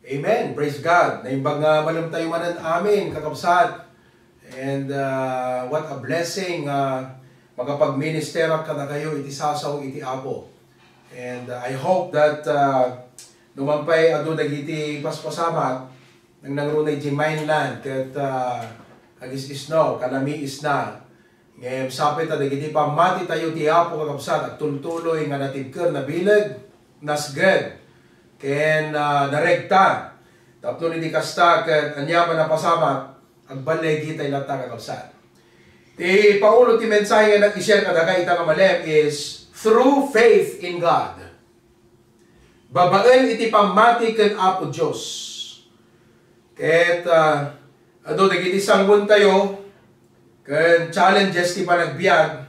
Amen. Praise God. Naimbag nga malamtayo manan amin, kakabsat. And what a blessing makapag-ministera ka na kayo iti sasaw iti Apo. And I hope that numampay ado dagiti paspasamat nang nangrunay di mainland ket agis isno kalami isna. Ngem sapit dagiti pamati tayo ti Apo kakabsat at tultuloy nga natibker na bilag nasged. Ken naregta tapno ni kasta ket anyaman na pasamat agbalegi tay lata kakabsat. Ti paulo ti mensahe nga nag-ishare kada kay ita nga malem is through faith in God. Babaen iti pamati ken Apo Dios. Ket ado dagiti sanggun tayo ken challenges ti panagbiag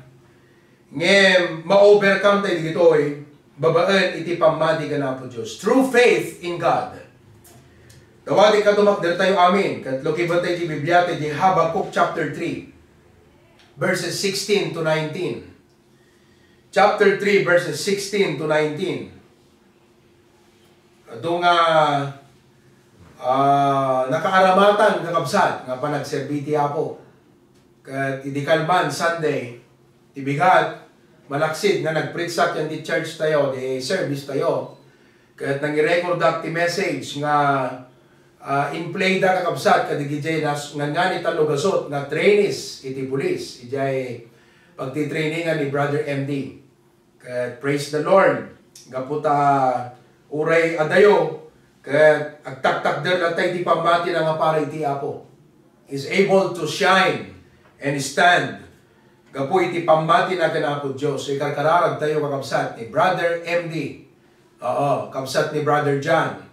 ngem ma-overcome tayo digitoy. Babaen iti pamati ken Apo Dios through faith in God. Dawati ka tumakder tayo amin ket lukiban tayo ti Biblia ti Habakkuk chapter 3 verses 16 to 19. Chapter 3 verses 16 to 19. Ado nga nakaaramatan kakabsat nga panagserbi ti Apo. Ket idi kalman Sunday tibigat malaksid nga nag-preach yan di church tayo, di service tayo. Kahit nang-record ti message nga in-play da kakabsat kadigijay nas nga ni talugasot nga trainees iti pulis. Ijay pagtitrainingan ni Brother MD. Kahit praise the Lord. Gaputa uray adayo. Kahit agtak-takder na tayo di pamati na nga para iti Apo. Is able to shine and stand. Gapo iti pamati na kanapo Diyos. So ikarkararag tayo kakabsat ni Brother MD. Kabsat ni Brother John.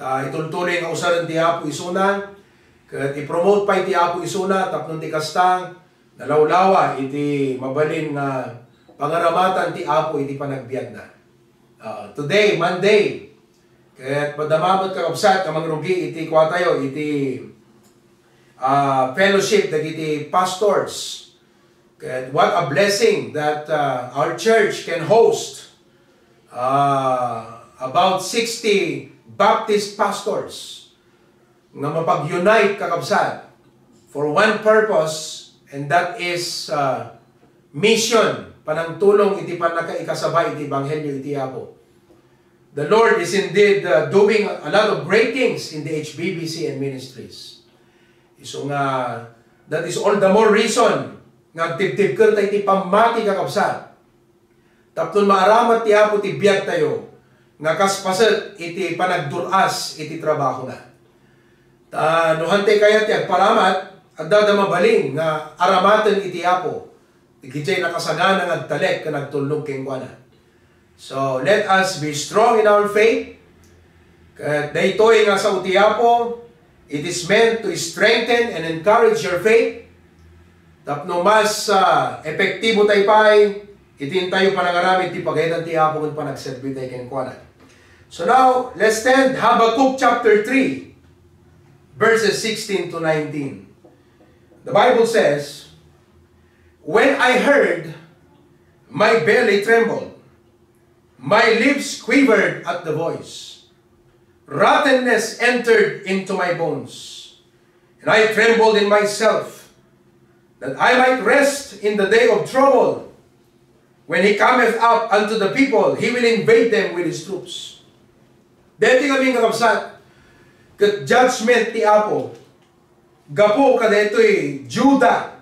Itultuloy nga usaran ti Apo isuna. Kat i-promote pa iti Apo isuna. Tapnon ti kastang nalawlawa iti mabalin nga pangaramatan ti Apo iti panagbiag na. Today, Monday. Kat madamamot kakabsat kamang rugi iti kwa tayo. Iti fellowship dagiti pastors. What a blessing that our church can host about 60 Baptist pastors na mapag-unite kakabsat for one purpose, and that is mission, panang tulong iti panakaikasabay iti Ebanghelyo iti Apo. The Lord is indeed doing a lot of great things in the HBBC and ministries. So nga, that is all the more reason nga tibtib ka tayo iti pamati kakabsat. Tapnon maaramat ti Apo ti biag tayo nga kaspaset iti panagduras iti trabaho na. Nuhante kaya ti agparamat at dadamabaling nga aramaten iti Apo. Ikijay nakasagana nga agtalek ka nagtulog kengkwana. So let us be strong in our faith. Daytoy nga sa uti Apo, it is meant to strengthen and encourage your faith. Tapno mas epektibo tayo pa'y itin tayo panangaramit ti pagaydan ti Apo kung panagserbi tayo kengkwana. So now, let's stand Habakkuk chapter 3 verses 16 to 19. The Bible says, when I heard, my belly trembled, my lips quivered at the voice. Rottenness entered into my bones, and I trembled in myself, that I might rest in the day of trouble. When he cometh up unto the people, he will invade them with his troops. Dito kaming kakabsat, kat judgment ti Apo, gapo ka dito'y Judah,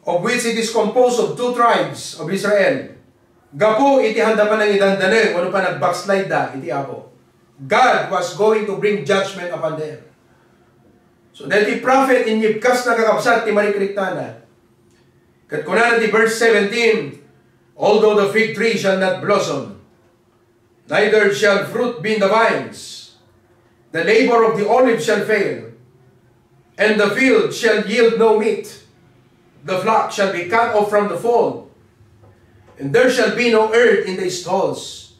of which it is composed of 2 tribes of Israel. Gapo iti handa pa ng idandanig, wano pa nag-backslide da, iti Apo. God was going to bring judgment upon them. So dahil ti prophet inyibkas na kakabsat ti marikriktana. Kat kunana ti verse 17, although the fig tree shall not blossom, neither shall fruit be in the vines, the labor of the olive shall fail, and the field shall yield no meat. The flock shall be cut off from the fold, and there shall be no earth in the stalls.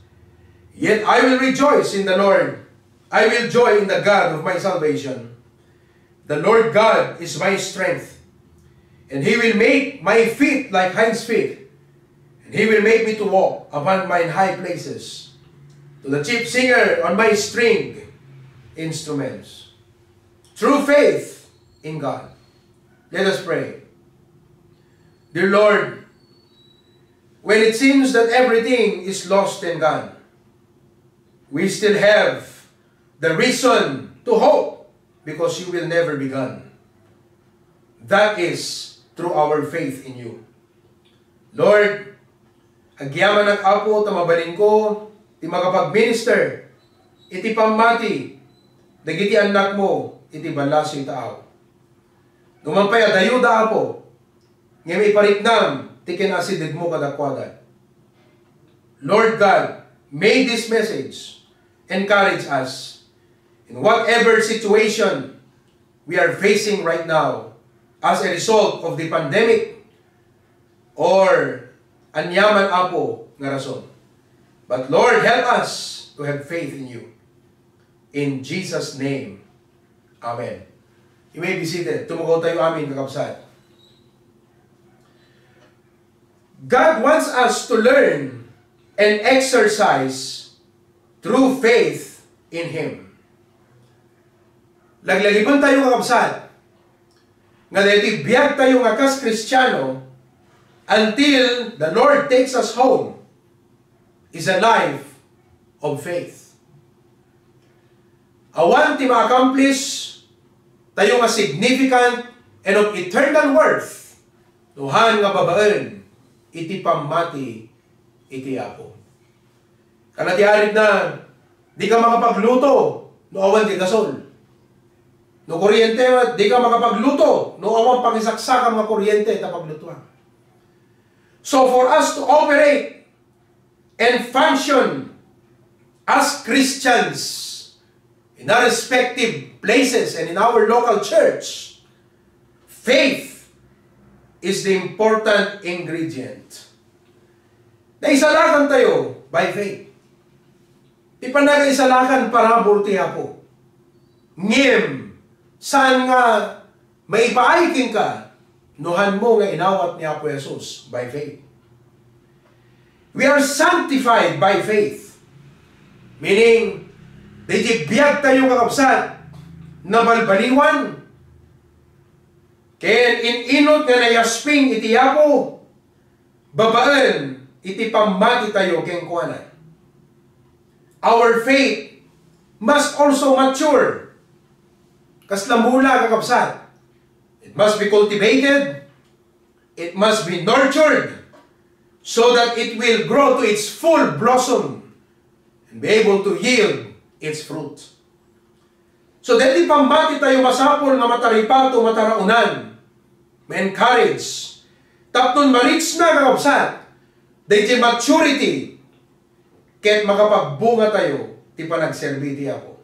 Yet I will rejoice in the Lord. I will joy in the God of my salvation. The Lord God is my strength, and He will make my feet like hinds' feet, and He will make me to walk upon mine high places. to the chief singer on my string instruments. True faith in God. Let us pray. Dear Lord, when it seems that everything is lost and gone, we still have the reason to hope because you will never be gone. That is through our faith in you. Lord, agyaman at apo tamabalin ko, ti makapag-minister, iti pamati, dagiti anak mo, iti balasing tao. Numampay adayuda apo, ngayon ipariknam, ti kinasidig mo kadakwada. Lord God, may this message encourage us in whatever situation we are facing right now as a result of the pandemic or anyaman apo nga rason. But Lord, help us to have faith in you. In Jesus' name, Amen. You may be seated. Tumugaw tayo amin, kakapsat. God wants us to learn and exercise true faith in Him. Laglagipan tayo kakapsat, nga dahil biyag tayo nga kas Kristiyano until the Lord takes us home is a life of faith. Awan ti ma-accomplish tayo nga significant and of eternal worth tuhan nga babaan iti pamati iti apo. Kanatiarid na di ka makapagluto no awan ti gasol. No kuryente, di ka makapagluto no awan pangisaksak ang mga kuryente ta paglutuan. So for us to operate and function as Christians in our respective places and in our local church, faith is the important ingredient. Naisalakan tayo by faith. Di pa nag-isalakan para burtiya po. Ngim, saan nga maipaiking ka, nuhan mo nga inawat ni Apo Jesus by faith. We are sanctified by faith. Meaning, dijibiyag tayo kakapsat na balbaliwan. Kaya inot nga nayasping iti Apo, babaan iti pamati tayo keng kuwanan. Our faith must also mature. Kaslamula kakapsat. It must be cultivated. It must be nurtured so that it will grow to its full blossom and be able to yield its fruit. So dahil pambati tayo masapol nga mataripato mataraunan, ma-encourage, tapnon ma-reach na kakapsat, dahil maturity, kaya't makapagbunga tayo, ti panagserbi ti Apo.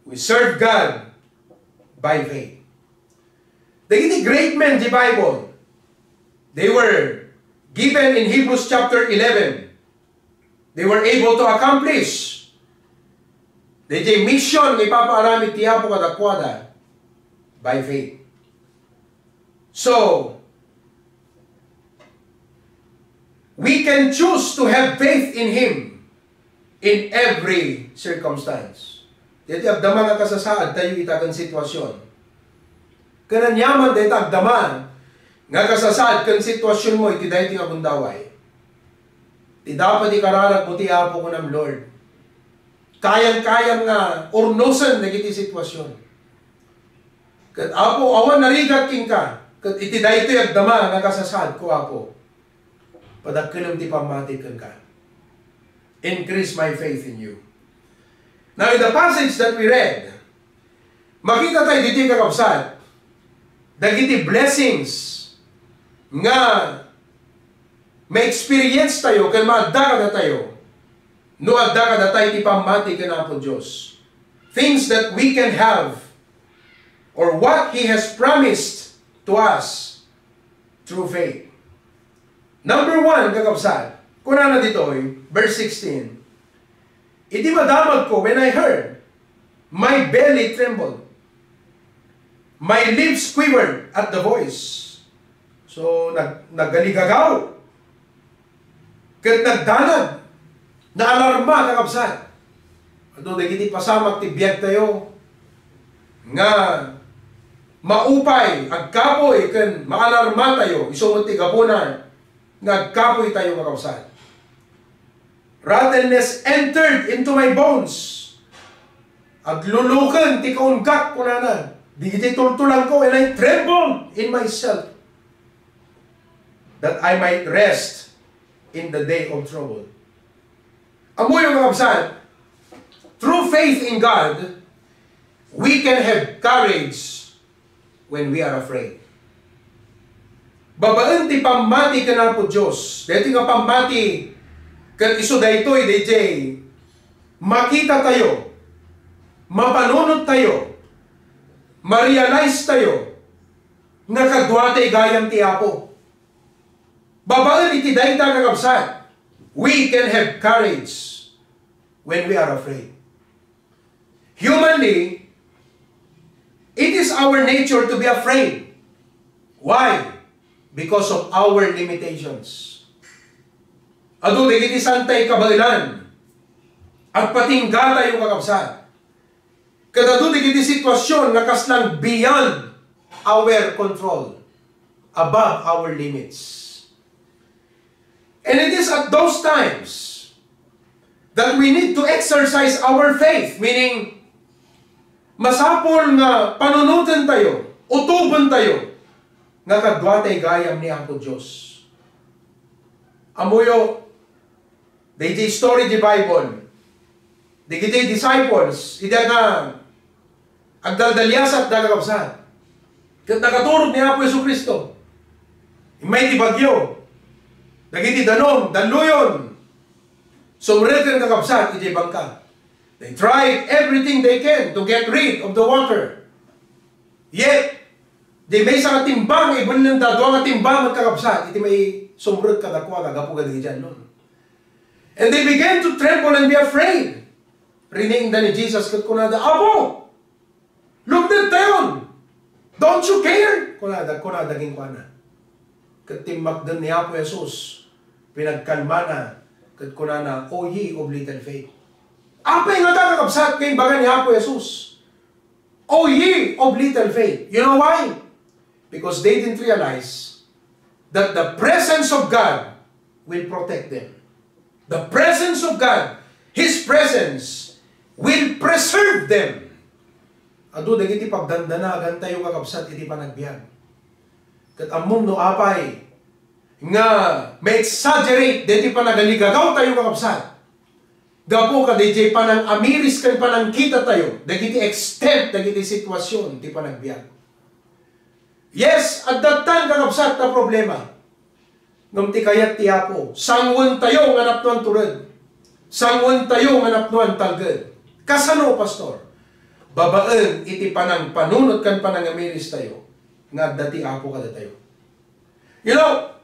We serve God by faith. The great men di Bible, they were given in Hebrews chapter 11. They were able to accomplish the mission ni Papa Aramid ti Apo kadakwada by faith. So, we can choose to have faith in Him in every circumstance. Dito agdaman nga kasasaad tayo itakan sitwasyon. Kananyaman dito agdaman nga kasasaad kan sitwasyon mo iti dahi ti nga bundaway. Di dapat ikaralag mo ti Apo ko ng Lord. Kayang-kayang nga urnusan na iti sitwasyon. Kat Apo, awan narigat king ka. Kat iti dahi ti agdama nga kasasaad ko Apo. Padagkilam ti pamati ka. Increase my faith in you. Now in the passage that we read, makita tayo dito kakapsat, dagiti blessings nga may experience tayo, kaya maadda ka tayo, no adda ka tayo ti pamati ka na po Diyos. Things that we can have, or what He has promised to us through faith. Number 1, kakapsat, kuna na dito, verse 16, iti madamag ko when I heard, my belly trembled, my lips quivered at the voice. So, naggaligagaw, kat nagdanag, Naalarma kakabsat. Ano dagiti pasamak ti biyag tayo nga maupay agkapoy ken maalarma tayo isumot ti gapunan nga agkapoy tayo kakabsat. Rattleness entered into my bones. Aglulukan ti kaunggat ko na. Digiti tultulang ko and I trembled in myself that I might rest in the day of trouble. Amo yung kakabsat, through faith in God, we can have courage when we are afraid. Babaan ti pamati ka na po Diyos. Dito nga pamati kan iso daytoy DJ. Makita tayo, mapanunod tayo, ma-realize tayo nga kadwate gayam ti Apo. Babaan iti dayta kakabsat. We can have courage when we are afraid. Humanly, it is our nature to be afraid. Why? Because of our limitations. Ado, digiti santay kabailan. At patingga tayo kakabsat. Kadado digiti sitwasyon na kaslang beyond our control. Above our limits. And it is at those times that we need to exercise our faith. Meaning, masapol nga panunutan tayo, utuban tayo, nga kadwatay gayam ni Apo Diyos. Amuyo, di story di Bible, di kita disciples, ida nga, agdaldalyasat na kakabsat. Kat nakaturog ni Apo Yesu Kristo. May di bagyo. Nagiti danom, danluyon. Sumretin kakabsat, iti bangka. They tried everything they can to get rid of the water. Yet, di may sa katimbang, ibon ng dadwa katimbang magkakabsat, iti may sumret kadakwa, kagapuga di dyan nun. And they began to tremble and be afraid. Rining da ni Jesus kat kunada, Apo! Lugdad tayon! Don't you care? Kunada ging pana. Katimbak din ni Apo Jesus, pinagkalma na, kat kunana, O ye of little faith. Apay nga kakabsat kay baga ni Apo Jesus. O ye of little faith. You know why? Because they didn't realize that the presence of God will protect them. The presence of God, His presence, will preserve them. Ado, dagiti pagdandanagan tayo kakabsat, iti panagbiag. Kat among no apay, nga may exaggerate, diti panagalligagaw tayo kakabsat. Gapo ka, diti panang amiris kan panang kita tayo, dagiti extent, dagiti sitwasyon, di panagbiag. Yes, at that time kakabsat na problema. Nung ti kayat ti Apo, sangwan tayo nga napnuan turad. Sangwan tayo nga napnuan talgad. Kasano, pastor? Babaan iti panang panunot kan panang amiris tayo. Nga dati Apo kada tayo. You know,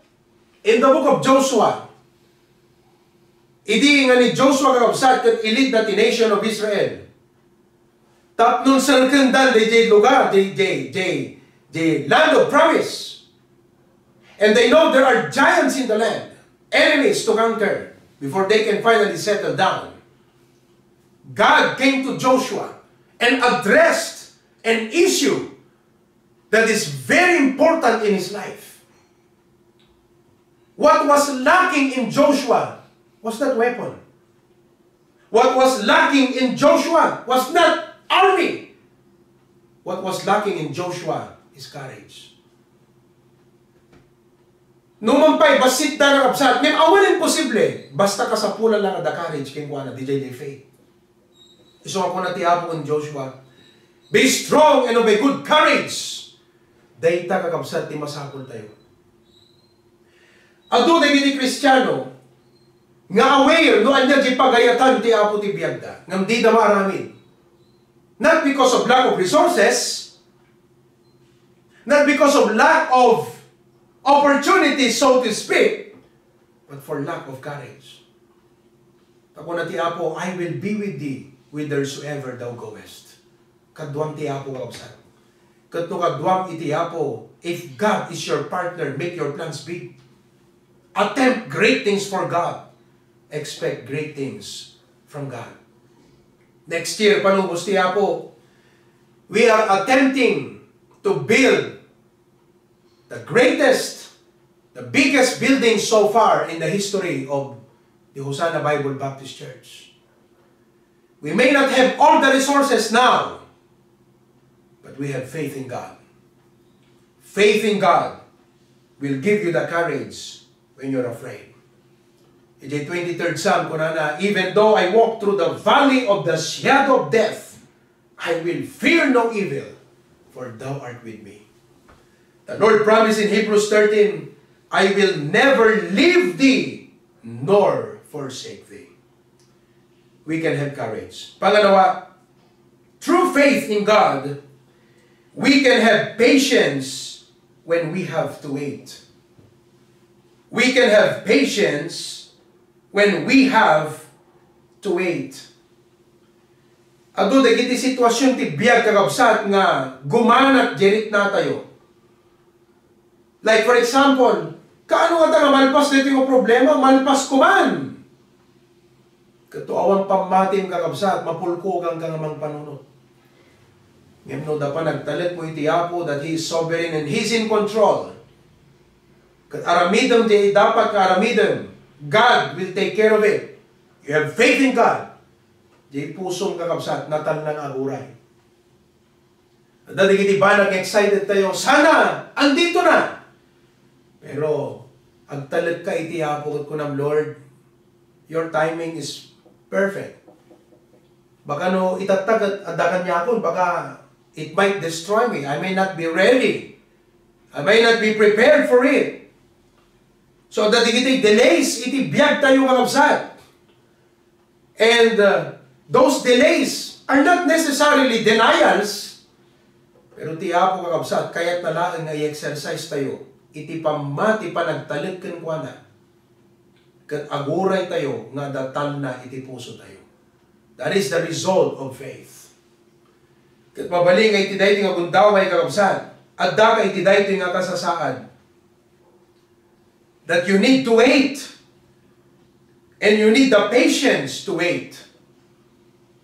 in the book of Joshua, idi nga ni Joshua kakabsat kat ilid na ti nation of Israel. Tapnon sarkandan di lugar, the land of promise. And they know there are giants in the land, enemies to conquer before they can finally settle down. God came to Joshua and addressed an issue that is very important in his life. What was lacking in Joshua was not weapon. What was lacking in Joshua was not army. What was lacking in Joshua is courage. Numampay, basit da ng absat. Ngayon, awan imposible. Basta kasapulan lang ada courage kay Juana, DJ faith. Iso ako na tiyapo ng Joshua. Be strong and of a good courage. Dayta kakabsat, di masapul tayo. Ado na gini Kristiyano, nga aware, no anya di pagayatan ti apo ti biyagda, ngam di na maramin. Not because of lack of resources, not because of lack of opportunities, so to speak, but for lack of courage. Ako na ti Apo, I will be with thee whithersoever thou goest. Kadwang ti Apo kapsat. Kadto kadwang iti Apo, if God is your partner, make your plans big. Attempt great things for God. expect great things from God. Next year, panubos tiya po, we are attempting to build the greatest, the biggest building so far in the history of the Hosanna Bible Baptist Church. We may not have all the resources now, but we have faith in God. Faith in God will give you the courage when you're afraid. In the 23rd Psalm, kunana, even though I walk through the valley of the shadow of death, I will fear no evil, for thou art with me. The Lord promised in Hebrews 13, I will never leave thee, nor forsake thee. We can have courage. Pangalawa, through faith in God, we can have patience when we have to wait. We can have patience when we have to wait. Ado, dagiti sitwasyon ti biyag kakabsat nga gumanat jerit na tayo. Like for example, kaano nga nga malpas dito yung problema, malpas ko man. Katuawang pamatim kakabsat, mapulkugang ka ngamang panunod. Ngayon no, dapat nagtalit mo iti Apo that He is sovereign and He's in control. Kat aramidam di dapat ka aramidam, God will take care of it. You have faith in God. Di pusong kakabsat, natal ng aguray. At dati kiti ba nag-excited tayo, sana, andito na. Pero, agtalit ka iti Apo ko ng Lord, your timing is perfect. Baka no, itatag at adakan niya ako, baka it might destroy me. I may not be ready. I may not be prepared for it. So, dati iti delays, iti biyag tayo kakabsat. And those delays are not necessarily denials. Pero ti Apo kakabsat, kaya't nalaan nga i-exercise tayo. Iti pamati pa nagtalit kan kwa na. Kat aguray tayo nga datal na iti puso tayo. That is the result of faith. Kat mabaling nga iti dayti nga gundaway kakabsat. At da ka iti dayti nga kasasaad. That you need to wait. And you need the patience to wait.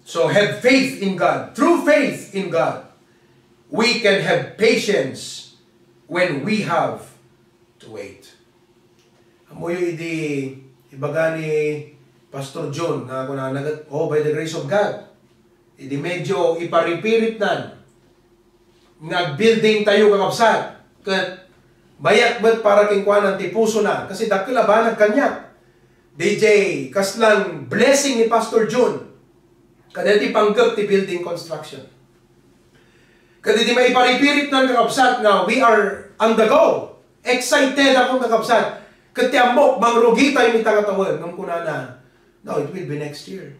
So have faith in God. Through faith in God, we can have patience when we have to wait. Amoy idi ibaga ni Pastor John na kuna nagat, by the grace of God. Idi medyo iparipirit nan. Nag-building tayo kakabsat. Kat bayat ba't para kingkwanan ti puso na. Kasi dakilaban ang kanya. DJ, kaslang blessing ni Pastor John. Kada ti panggap ti building construction. Kada ti may paripirit ng kakabsat na we are on the go. Excited akong kakabsat. Kati amok, mangrugi tayo ni tangatawag. Ngam kuna na, no, it will be next year.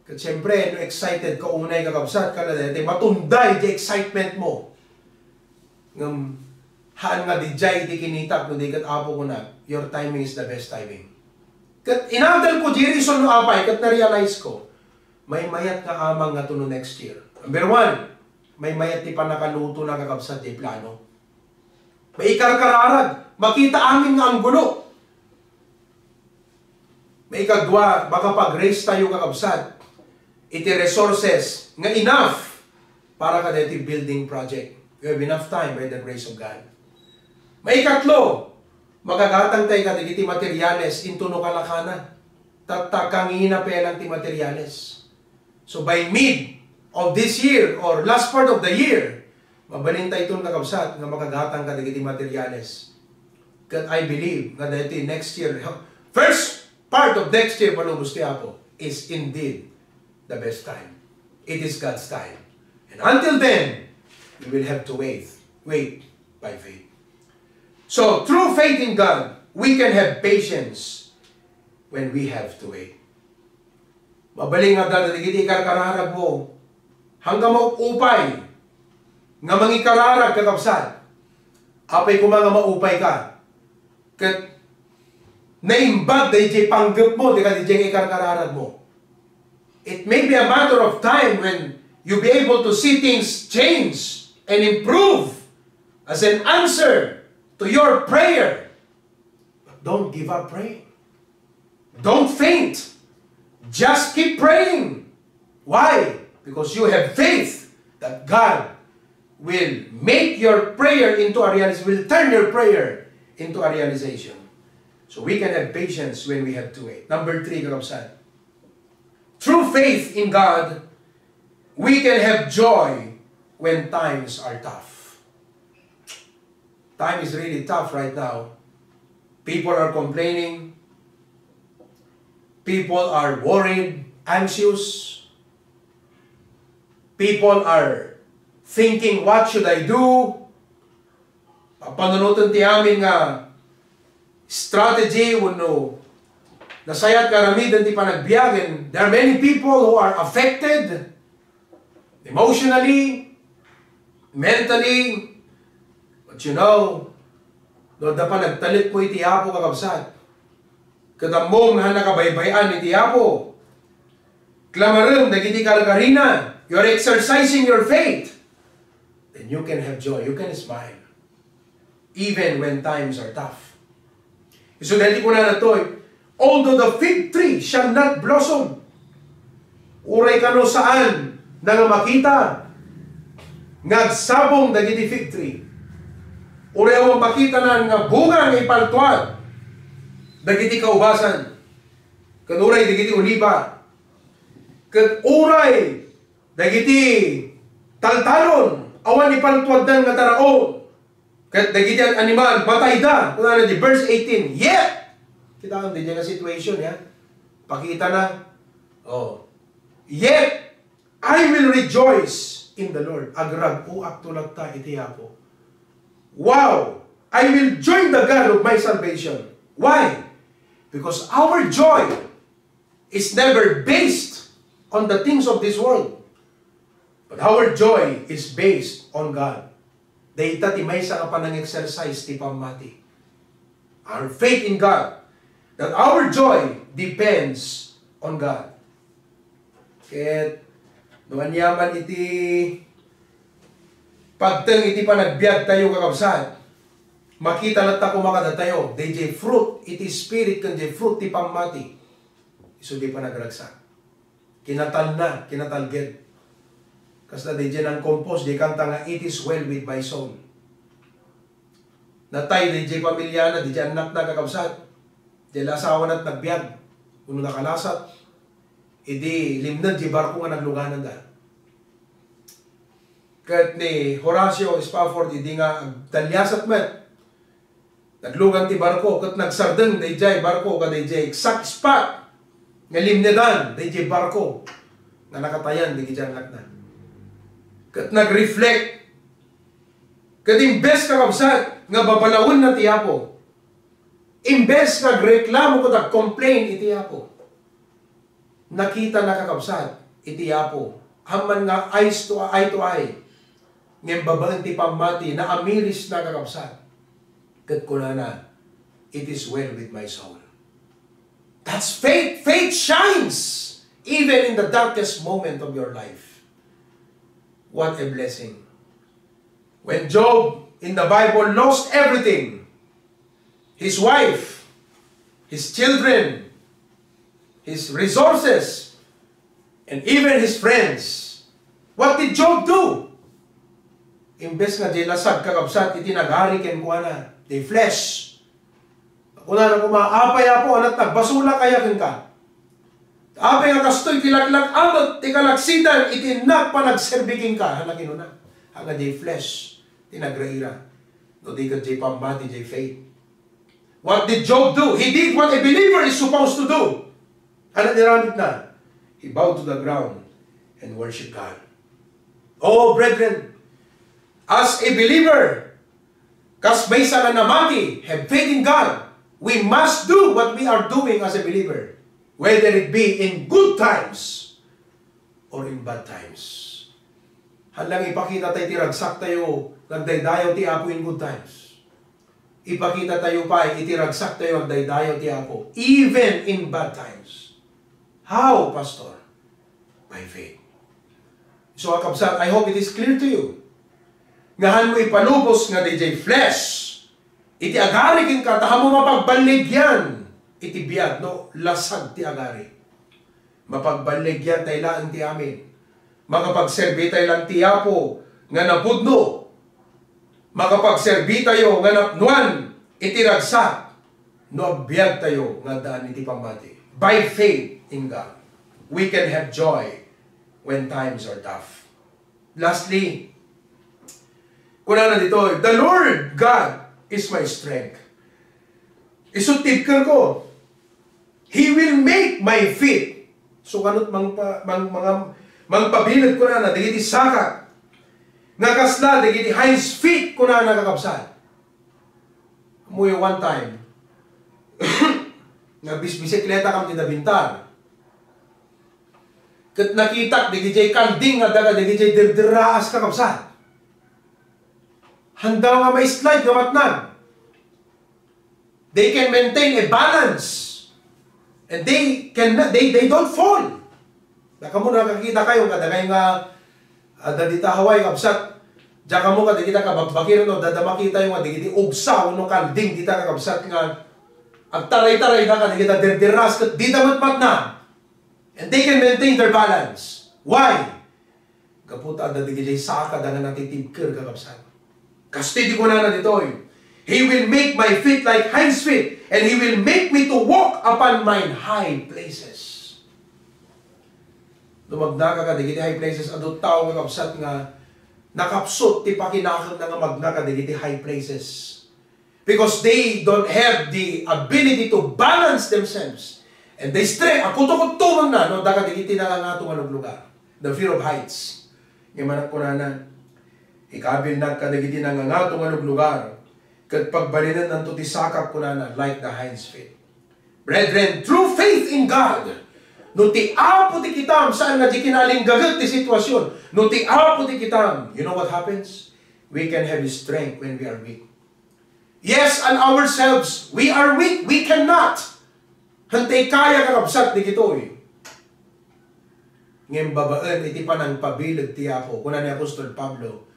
Kasi siyempre, no, excited ka unay kakabsat. Kada ti matunday di excitement mo. Ngam, haan nga di jay di kinitap no di kat apo ko na, your timing is the best timing. Kat inadal ko di reason no apay, kat na-realize ko, may mayat nga amang nga to no next year. Number one, may mayat ti panakaluto na kakabsat di plano. May ikarkararag, makita amin nga ang gulo. May ikadwa, baka pag-raise tayo kakabsat, iti resources nga enough para ka deti building project. You have enough time by the grace of God. May ikatlo, magagatang tayo ka ti materyales into no kalakana. Tatakangina pelang ti materyales. So by mid of this year or last part of the year, mabalin tayo itong kakabsat nga magagatang ka ti materyales. Because I believe nga dati next year, first part of next year, palubos ti Apo, is indeed the best time. It is God's time. And until then, we will have to wait by faith. So, through faith in God, we can have patience when we have to wait. Mabaling nga dati, hindi karkararag mo, hanggang maupay, nga mangikararag kakabsat, apay ko mga maupay ka, kat naimbag, di panggap mo, di ka di ikarkararag mo. It may be a matter of time when you be able to see things change and improve as an answer to your prayer. But don't give up praying. Don't faint. Just keep praying. Why? Because you have faith that God will make your prayer into a realization, will turn your prayer into a realization. So we can have patience when we have to wait. Number 3, kakabsat. Through faith in God, we can have joy when times are tough. Time is really tough right now. People are complaining. People are worried, anxious. People are thinking, what should I do? Panunutan ti amin nga strategy no nasayat karamidan ti panagbiyagen. There are many people who are affected emotionally, mentally. But you know, doon na pa nagtalit mo iti Apo kakabsat. Kadamong na nakabaybayan iti Apo. Klamarang dagiti Cadelina. You're exercising your faith. Then you can have joy. You can smile. Even when times are tough. So dahil ko na natoy, although the fig tree shall not blossom, uray ka no saan na nga makita, ngagsabong dagiti fig tree. Uray mo makita na nga bunga nga ipaltuan, dagiti kaubasan, kanuray dagiti uliba, kanuray dagiti taltalon, awan ipaltuan dan nga taraon, kat dagiti animal, batay da, kunana di verse 18, yet, kita ang din nga situation, ya, pakita na, yet, I will rejoice in the Lord. Agrag uak tulad ta iti Apo. Wow! I will join the God of my salvation. Why? Because our joy is never based on the things of this world. But our joy is based on God. Dahita ti may sa kapanang exercise ti pamati. Our faith in God. That our joy depends on God. Kaya doon yaman iti pagteng iti panagbiag tayo kakabsat. Makita na ta kumakada tayo. DJ fruit iti spirit kan DJ fruit ti pamati. Iso di pa nagragsak. Kinatal na, kinatalged. Kasi DJ nang compose, di kanta nga, it is well with my soul. Natay, DJ pamilya na, DJ anak na kakabsat. DJ lasawa na't nagbiag. Kung nakalasat, idi limnad, di barko nga nagluganan da. Kahit ni Horacio Spafford, idi nga talyasat met. Naglugan ti barko, kat nagsardeng, DJ barko, ka DJ exact spot. Nga limnedan, DJ barko. Na nakatayan, di DJ anak na. Kat nag-reflect. Kat imbes kakabsat, nga babalawin na ti Apo. Imbes nagreklamo ko, nag-complain iti Apo. Nakita na kakabsat, iti Apo. Haman nga eyes to eye. Ngayon babaan ti pamati, na amiris na kakabsat. Kat kunana, it is well with my soul. That's faith. Faith shines even in the darkest moment of your life. What a blessing. When Job in the Bible lost everything, his wife, his children, his resources, and even his friends, what did Job do? Imbes nga di lasag kakabsat, iti naghari ken kuana, di flesh. Kuna na kumaapay ako, anak nagbasula kaya ken ka. Apay nga kastoy, kilakilak amot, ti kalaksidan, iti nagpanagserbiking ka, hanakin na. Hanga di flesh, ti nagraira. No di ka di pambati, di faith. What did Job do? He did what a believer is supposed to do. Ano niramit na? He bowed to the ground and worshiped God. Oh, brethren, as a believer, kas may sa namati, have faith in God, we must do what we are doing as a believer, whether it be in good times or in bad times. Halang ipakita tayo tiragsak tayo, nagdaydayaw ti Apo in good times. Ipakita tayo pa, itiragsak tayo, nagdaydayaw ti Apo, even in bad times. How, Pastor? By faith. So, kakabsat, I hope it is clear to you. Ngahan mo ipalubos nga DJ flesh. Iti agarikin ka, taha mo mapagbaligyan. iti biyag no lasag ti agari. Mapagbaligyan tayo lang ti amin. Makapagserbi tayo lang ti Apo nga napudno. Makapagserbi tayo nga napnuan iti ragsak. No biyag tayo nga daan iti pamati. By faith in God, we can have joy when times are tough. Lastly, kuna na dito, the Lord God is my strength. Isutib ka ko. He will make my feet. So kanot mangpabilid ko na digiti sakat. Nga kasla, digiti hinds feet ko na nakakabsat. Umuwi one time. Nagbisikleta kam ti nabintar. Kat nakita digiti kalding nga daga digiti dirdiraas kakabsat. Handa nga may slide nga matnag. They can maintain a balance. And they don't fall. Naka mo nakakita kayo kadagay nga dadita Hawaii kabsat. Diyan mo kadagita ka bagbakiran no dadama kita yung digiti ugsa no kalding dita kakabsat nga ang taray-taray na kadagita derderas kat di damat na. And they can maintain their balance. Why? Kaputa da digiti saka da nga natitibker kakabsat. Kastidi ko na ditoy. He will make my feet like hinds feet, and He will make me to walk upon mine high places. Lumagna ka digiti high places, adto tao nga kapsat nga nakapsot ti pakinakam nga magna ka digiti high places. Because they don't have the ability to balance themselves. And they stray, ako to na, no, daga digiti nangangatong anong lugar. The fear of heights. Yung manak ko na, ikabil na kadagiti nangangatong anong lugar. Kat pagbalinan ng tutisakap ko na like the hinds feet. Brethren, through faith in God, no ti apo ti kitam, saan nga di kinaling gagat ti sitwasyon, no ti apo ti kitam, you know what happens? We can have strength when we are weak. Yes, and ourselves, we are weak, we cannot. Hantay kaya kakabsat di kito eh. Ngayon babaan, iti pa ng pabilad ti apo, kuna ni Apostol Pablo,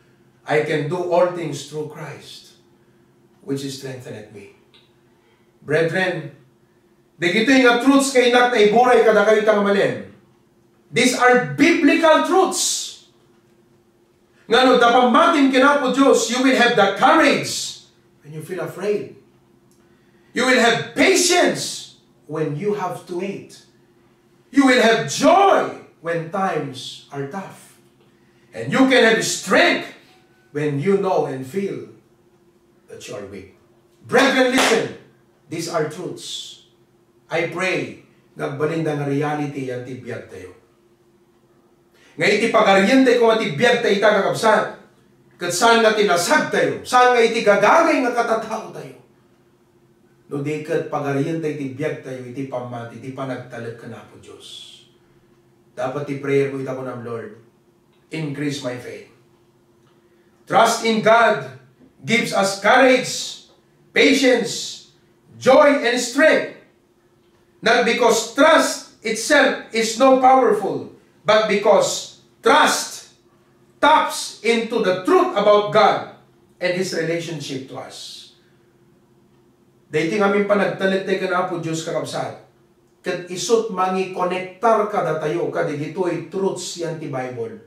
I can do all things through Christ, which is strengthened me. Brethren, di kito yung truths kay inak na iburay kada kayo tangamalin. These are biblical truths. Nga no, dapamatin kinapo Diyos, you will have the courage when you feel afraid. You will have patience when you have to wait. You will have joy when times are tough. And you can have strength when you know and feel that you are weak. Brethren, listen. These are truths. I pray nagbalinda nga reality yan tibiyag tayo. Nga iti pagariente ko nga tibiyag tayo kakabsat. Kat saan nga tinasag tayo. Saan nga iti gagagay nga katatao tayo. No di kat pagariente tibiyag tayo iti pamati, iti panagtalag ka na po Diyos. Dapat i-prayer ko ita ko ng Lord. Increase my faith. Trust in God gives us courage, patience, joy, and strength. Not because trust itself is no powerful, but because trust taps into the truth about God and His relationship to us. Dahiting amin panagtalit tayo ka na po Diyos kakabsat. Kat isot mangi konektar kada tayo, kadigito'y truths yan ti Bible.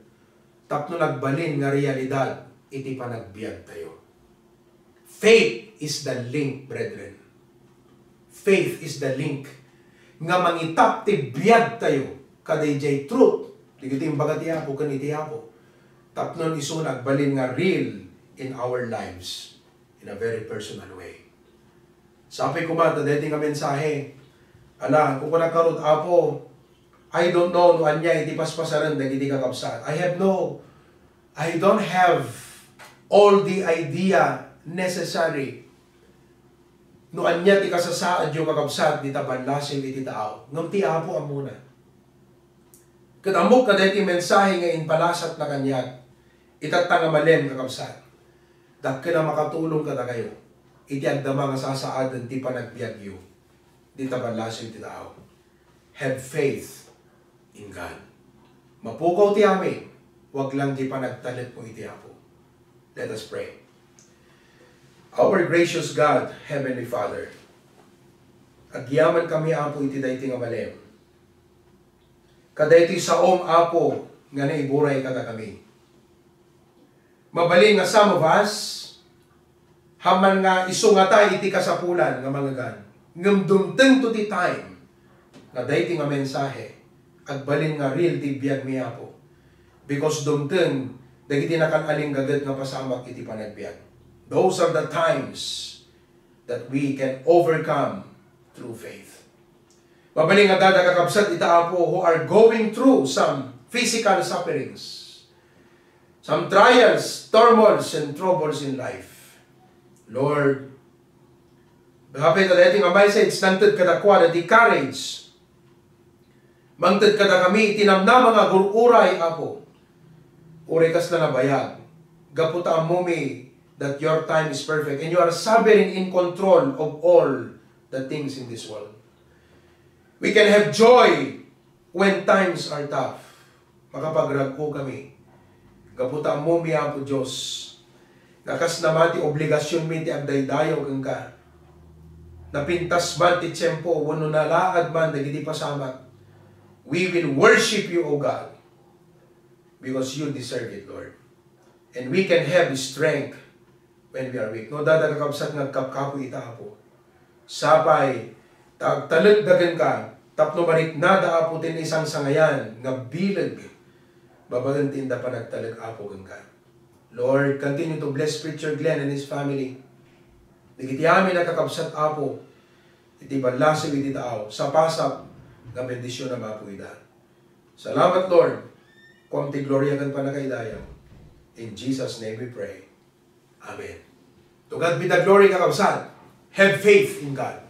Tapno nagbalin nga realidad, iti panagbiag tayo. Faith is the link, brethren. Faith is the link. Nga mangitap ti biag tayo, kadayjay truth. Digito yung bagati apo, kaniti apo. Tapnon iso nagbalin nga real in our lives in a very personal way. Sabi ko man, tadating nga mensahe, ala, kung nagkarot apo, I don't know, no anya, iti paspasaran, dagiti kakabsat. I don't have all the idea necessary. No anya, ti kasasaad yung kakabsat, di tabanlasim, iti tao. Ngam ti apo amuna. Kadamok ka dahil mensahe ngayon palasat na kanya, itatanga malem kakabsat. Dak ka na makatulong ka na kayo. Iti agdama nga sasaadan ti panagbiagyo. Di tabanlasim ti tao. Have faith in God. Mapukaw ti amin. Huwag lang di panagtalit mo iti apo. Let us pray. Our gracious God, Heavenly Father, Agyaman kami apo iti dayti nga malem. Kada iti saom apo nga naiburay kada kami. Mabalin nga some of us, haman nga isungatay iti kasapulan nga mga gan. Ngam dumteng to the time nga dayti nga mensahe, agbalin nga real ti biyag mi apo. Because dumteng, dagiti nakanaling gagat nga pasamak iti panagbiag. Those are the times that we can overcome through faith. Mabaling nga dada kakabsat ita apo who are going through some physical sufferings, some trials, turmoils, and troubles in life. Lord, hapit na dating ang message, nantad kada kwa na di courage. Mangtad kada kami, tinamna mga gururay apo. Uri kas na nabayag. Gaputa ang mumi that your time is perfect and you are sovereign in control of all the things in this world. We can have joy when times are tough. Makapagragpo kami. Gaputa mo miya po Diyos. Nakas naman ti obligasyon mi ti agdaydayo kang ka. Napintas man ti tiyempo, wano nalaad man, nagiti pasamak. We will worship you, O God. Because you deserve it, Lord. And we can have strength when we are weak. No, dadagakabsat nagkapkapo ita po. Sapay, tagtalagdagan ka, tapno marit nada apo tin isang sangayan, nga bilag, babagantin da pa nagtalag apo ka. Lord, continue to bless Preacher Glenn and his family. Digiti amin nakakabsat apo, iti balasag iti tao, sa pasap, nga bendisyon na mapuida. Salamat, Lord, kung ti gloria kan pa nakaidayaw. In Jesus' name we pray. Amen. To God be the glory, kakabsat. Have faith in God.